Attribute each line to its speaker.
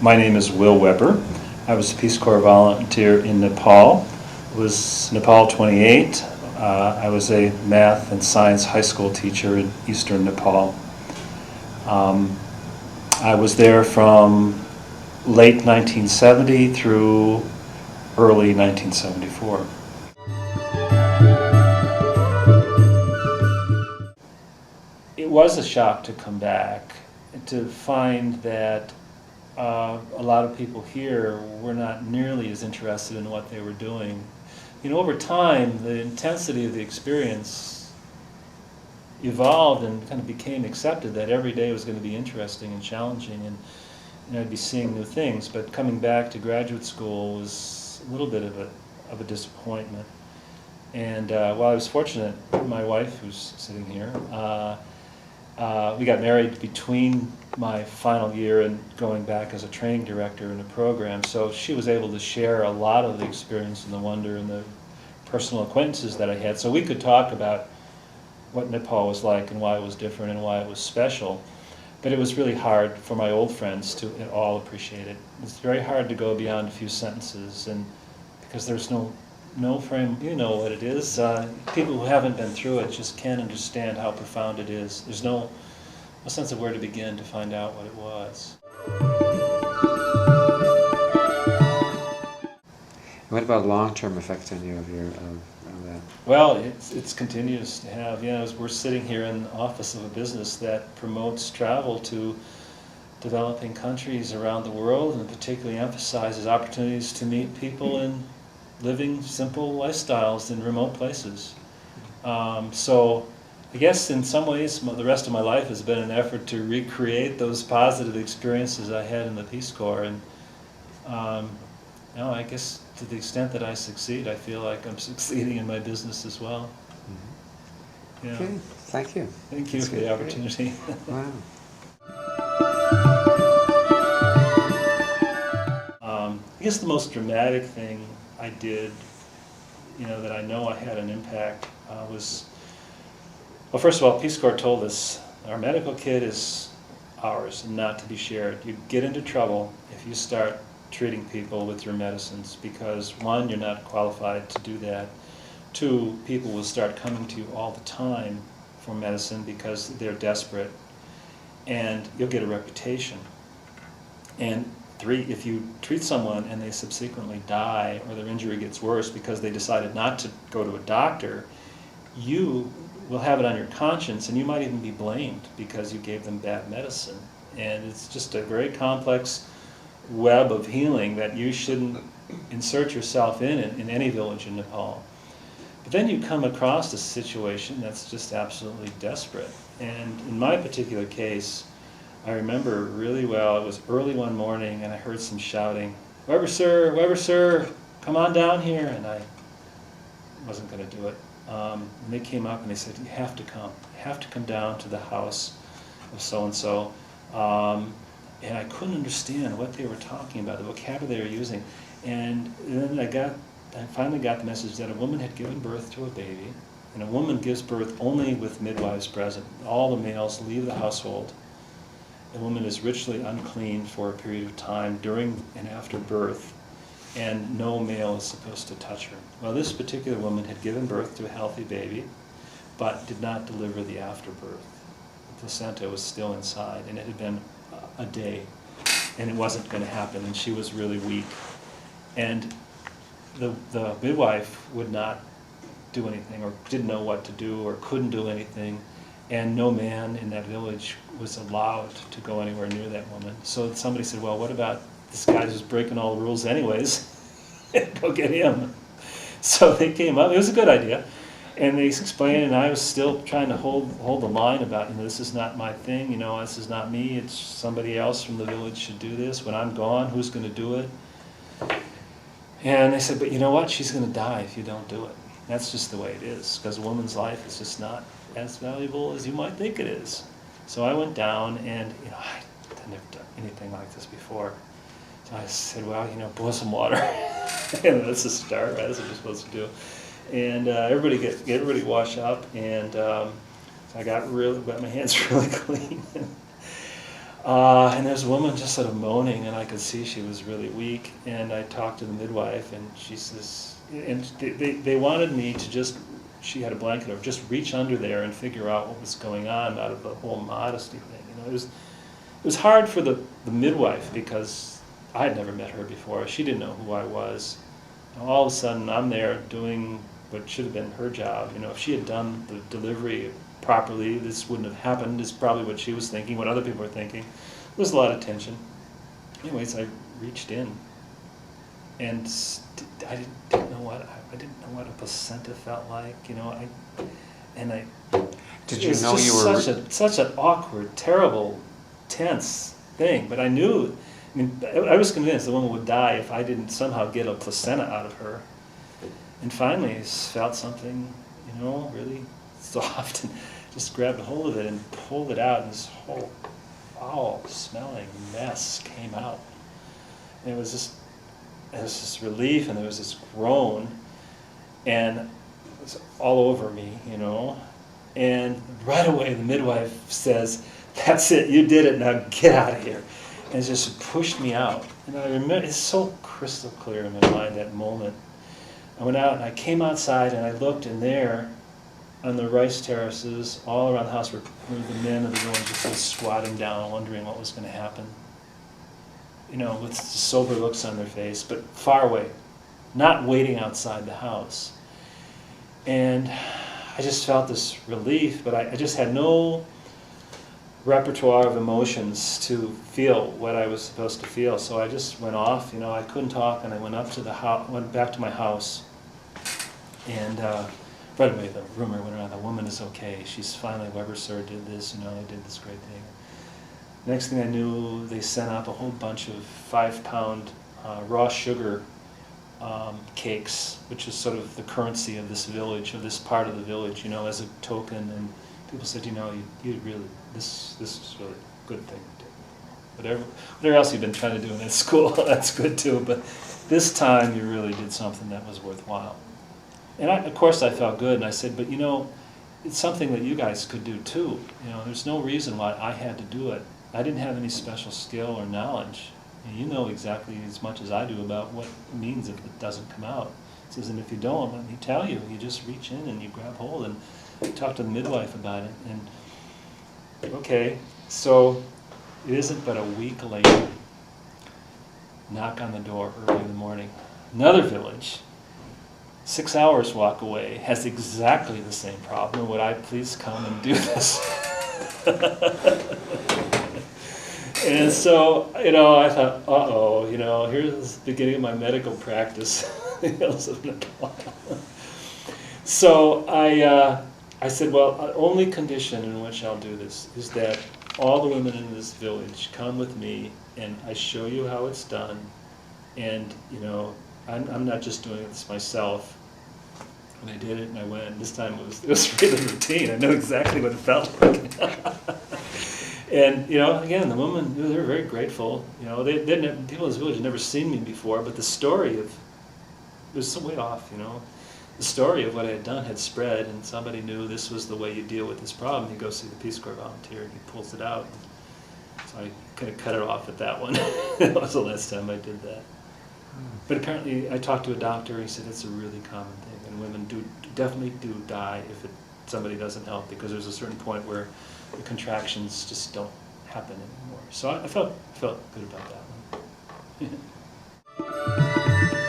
Speaker 1: My name is Will Weber. I was a Peace Corps volunteer in Nepal. It was Nepal 28. I was a math and science high school teacher in eastern Nepal. I was there from late 1970 through early 1974. It was a shock to come back, to find that a lot of people here were not nearly as interested in what they were doing. You know, over time, the intensity of the experience evolved and kind of became accepted that every day was going to be interesting and challenging, and I'd be seeing new things. But coming back to graduate school was a little bit of a disappointment. And while I was fortunate, my wife, who's sitting here, we got married between my final year and going back as a training director in a program, so she was able to share a lot of the experience and the wonder and the personal acquaintances that I had, so we could talk about what Nepal was like and why it was different and why it was special. But it was really hard for my old friends to at all appreciate it. It's very hard to go beyond a few sentences, and because there's no frame, you know what it is. People who haven't been through it just can't understand how profound it is. There's no sense of where to begin to find out what it was.
Speaker 2: What about long-term effects on you of that?
Speaker 1: Well, it's continues to have. You know, as we're sitting here in the office of a business that promotes travel to developing countries around the world, and particularly emphasizes opportunities to meet people in living simple lifestyles in remote places. So I guess in some ways the rest of my life has been an effort to recreate those positive experiences I had in the Peace Corps. And you know, I guess to the extent that I succeed, I feel like I'm succeeding in my business as well.
Speaker 2: Mm-hmm. Yeah. Okay, thank you.
Speaker 1: Thank you for the opportunity.
Speaker 2: Wow.
Speaker 1: I guess the most dramatic thing I did, you know, that I know I had an impact was, well, first of all, Peace Corps told us our medical kit is ours and not to be shared. You get into trouble if you start treating people with your medicines, because one, you're not qualified to do that. Two, people will start coming to you all the time for medicine because they're desperate, and you'll get a reputation. And three, if you treat someone and they subsequently die or their injury gets worse because they decided not to go to a doctor, you will have it on your conscience, and you might even be blamed because you gave them bad medicine. And it's just a very complex web of healing that you shouldn't insert yourself in any village in Nepal. But then you come across a situation that's just absolutely desperate. And in my particular case, I remember really well, it was early one morning and I heard some shouting, Weber sir, come on down here. And I wasn't going to do it. And they came up and they said, you have to come down to the house of so-and-so. And I couldn't understand what they were talking about, the vocabulary they were using. And then I finally got the message that a woman had given birth to a baby, and a woman gives birth only with midwives present. All the males leave the household. The woman is ritually unclean for a period of time during and after birth, and no male is supposed to touch her. Well, this particular woman had given birth to a healthy baby, but did not deliver the afterbirth. The placenta was still inside, and it had been a day, and it wasn't going to happen, and she was really weak. And the midwife would not do anything, or didn't know what to do, or couldn't do anything, and no man in that village was allowed to go anywhere near that woman. So somebody said, well, what about this guy who's breaking all the rules anyways? Go get him. So they came up, it was a good idea, and they explained, and I was still trying to hold the line about, you know, this is not my thing, you know, this is not me, it's somebody else from the village should do this. When I'm gone, who's going to do it? And they said, but you know what, she's going to die if you don't do it. That's just the way it is, because a woman's life is just not as valuable as you might think it is. So I went down, and you know, I'd never done anything like this before. So I said, well, you know, boil some water. And that's a start, right? That's what you're supposed to do. And everybody wash up, and so I got my hands really clean. And there's a woman just sort of moaning, and I could see she was really weak. And I talked to the midwife, and she says, and they wanted me to just, she had a blanket over, just reach under there and figure out what was going on out of the whole modesty thing. You know, it was hard for the midwife because I had never met her before. She didn't know who I was. And all of a sudden, I'm there doing what should have been her job. You know, if she had done the delivery properly, this wouldn't have happened, is probably what she was thinking, what other people were thinking. There was a lot of tension. Anyways, I reached in, and I didn't know what a placenta felt like. You know,
Speaker 2: Did you know you were
Speaker 1: such an awkward, terrible, tense thing? But I knew. I mean, I was convinced the woman would die if I didn't somehow get a placenta out of her. And finally, I just felt something, you know, really soft, and just grabbed a hold of it and pulled it out, and this whole foul-smelling mess came out. And it was this relief, and there was this groan, and it was all over me, you know. And right away, the midwife says, "That's it, you did it, now get out of here." And it just pushed me out. And I remember, it's so crystal clear in my mind, that moment. I went out, and I came outside, and I looked, and there, on the rice terraces, all around the house, were the men of the women just squatting down, wondering what was going to happen. You know, with sober looks on their face, but far away, not waiting outside the house. And I just felt this relief, but I just had no repertoire of emotions to feel what I was supposed to feel. So I just went off, you know, I couldn't talk, and I went up to the house, went back to my house, and right away the rumor went around, the woman is okay, she's finally, Weber sir did this, you know, they did this great thing. Next thing I knew, they sent out a whole bunch of 5-pound raw sugar cakes, which is sort of the currency of this village, of this part of the village, you know, as a token. And people said, you know, you really, this is really a good thing to do. Whatever else you've been trying to do in that school, that's good too, but this time you really did something that was worthwhile. And of course I felt good, and I said, but you know, it's something that you guys could do too. You know, there's no reason why I had to do it. I didn't have any special skill or knowledge. And you know exactly as much as I do about what it means if it doesn't come out. He says, and if you don't, let me tell you, you just reach in and you grab hold, and talk to the midwife about it. And okay, so it isn't but a week later, knock on the door early in the morning. Another village, 6 hours walk away, has exactly the same problem. Would I please come and do this? And so, you know, I thought, uh-oh, you know, here's the beginning of my medical practice in the hills of Nepal. So I said, well, the only condition in which I'll do this is that all the women in this village come with me, and I show you how it's done. And, you know, I'm not just doing this myself. And I did it, and I went. This time it was really routine. I knew exactly what it felt like. And, you know, again, the women, they were very grateful. You know, they didn't, people in this village had never seen me before, but the story of, it was some way off, you know. The story of what I had done had spread, and somebody knew this was the way you deal with this problem. You go see the Peace Corps volunteer, and he pulls it out. So I kind of cut it off at that one. That was the last time I did that. But apparently, I talked to a doctor, and he said it's a really common thing, and women definitely do die if somebody doesn't help, because there's a certain point where the contractions just don't happen anymore. So I felt good about that one.